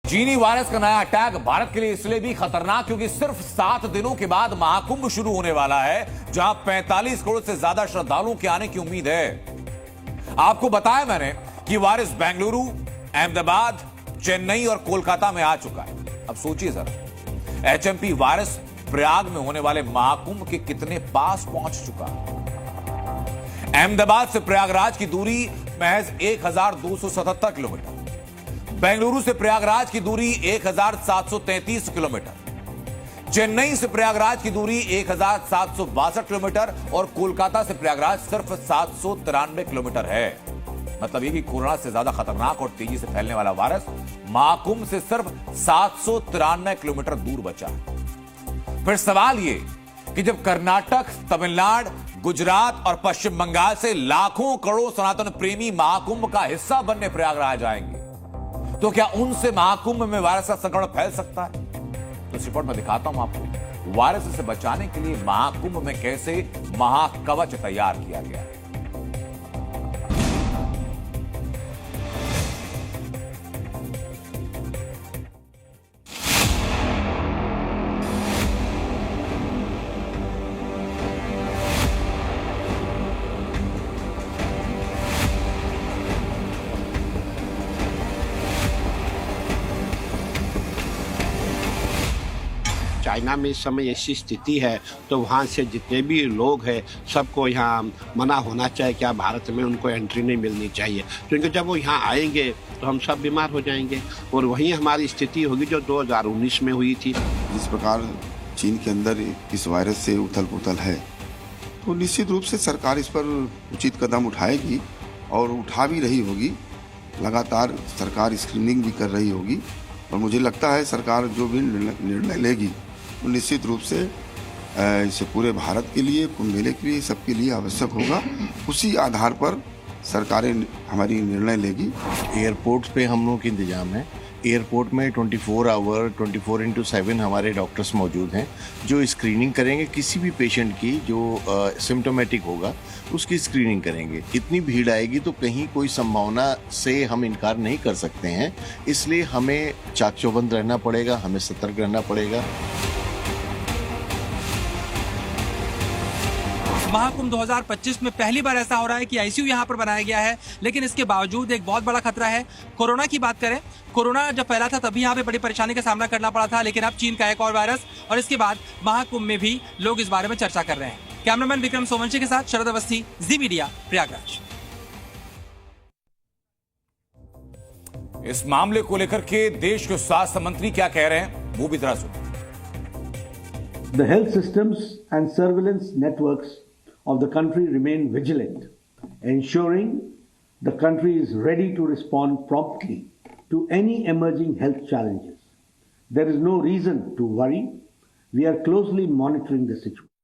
चीनी वायरस का नया अटैक भारत के लिए इसलिए भी खतरनाक क्योंकि सिर्फ 7 दिनों के बाद महाकुंभ शुरू होने वाला है, जहां 45 करोड़ से ज्यादा श्रद्धालुओं के आने की उम्मीद है। आपको बताया मैंने कि वायरस बेंगलुरु, अहमदाबाद, चेन्नई और कोलकाता में आ चुका है। अब सोचिए जरा, एचएमपी वायरस प्रयाग में होने वाले महाकुंभ के कितने पास पहुंच चुका है। अहमदाबाद से प्रयागराज की दूरी महज 1277 किलोमीटर, बेंगलुरु से प्रयागराज की दूरी 1733 किलोमीटर, चेन्नई से प्रयागराज की दूरी 1762 किलोमीटर और कोलकाता से प्रयागराज सिर्फ 793 किलोमीटर है। मतलब ये कि कोरोना से ज्यादा खतरनाक और तेजी से फैलने वाला वायरस महाकुंभ से सिर्फ 793 किलोमीटर दूर बचा है। फिर सवाल ये कि जब कर्नाटक, तमिलनाडु, गुजरात और पश्चिम बंगाल से लाखों करोड़ सनातन प्रेमी महाकुंभ का हिस्सा बनने प्रयागराज आएंगे, तो क्या उनसे महाकुंभ में वायरस का संक्रमण फैल सकता है? तो इस रिपोर्ट में दिखाता हूं आपको वायरस से बचाने के लिए महाकुंभ में कैसे महाकवच तैयार किया गया है। चाइना में इस समय ऐसी स्थिति है तो वहाँ से जितने भी लोग हैं सबको यहाँ मना होना चाहिए, क्या भारत में उनको एंट्री नहीं मिलनी चाहिए, क्योंकि जब वो यहाँ आएंगे तो हम सब बीमार हो जाएंगे और वही हमारी स्थिति होगी जो 2019 में हुई थी। जिस प्रकार चीन के अंदर इस वायरस से उथल पुथल है, तो निश्चित रूप से सरकार इस पर उचित कदम उठाएगी और उठा भी रही होगी। लगातार सरकार स्क्रीनिंग भी कर रही होगी और मुझे लगता है सरकार जो भी निर्णय लेगी तो निश्चित रूप से इसे पूरे भारत के लिए, कुंभ मेले के लिए, सबके लिए आवश्यक होगा। उसी आधार पर सरकारें हमारी निर्णय लेगी। एयरपोर्ट पे हम लोगों के इंतजाम है। एयरपोर्ट में 24/7 हमारे डॉक्टर्स मौजूद हैं जो स्क्रीनिंग करेंगे किसी भी पेशेंट की जो सिम्टोमेटिक होगा, उसकी स्क्रीनिंग करेंगे। इतनी भीड़ आएगी तो कहीं कोई संभावना से हम इनकार नहीं कर सकते हैं, इसलिए हमें चाक चौबंद रहना पड़ेगा, हमें सतर्क रहना पड़ेगा। महाकुंभ 2025 में पहली बार ऐसा हो रहा है कि आईसीयू यहां पर बनाया गया है, लेकिन इसके बावजूद एक बहुत बड़ा खतरा है। कोरोना की बात करें, कोरोना जब फैला था तभी यहां पे बड़ी परेशानी का सामना करना पड़ा था, लेकिन अब चीन का एक और वायरस और इसके बाद महाकुंभ में भी लोग इस बारे में चर्चा कर रहे हैं। कैमरामैन विक्रम सोमवंशी के साथ शरद अवस्थी, जी मीडिया, प्रयागराज। इस मामले को लेकर के देश के स्वास्थ्य मंत्री क्या कह रहे हैं, वो भी जरा सुनिए। The health systems and surveillance networks of the country remain vigilant, ensuring the country is ready to respond promptly to any emerging health challenges. There is no reason to worry. We are closely monitoring the situation.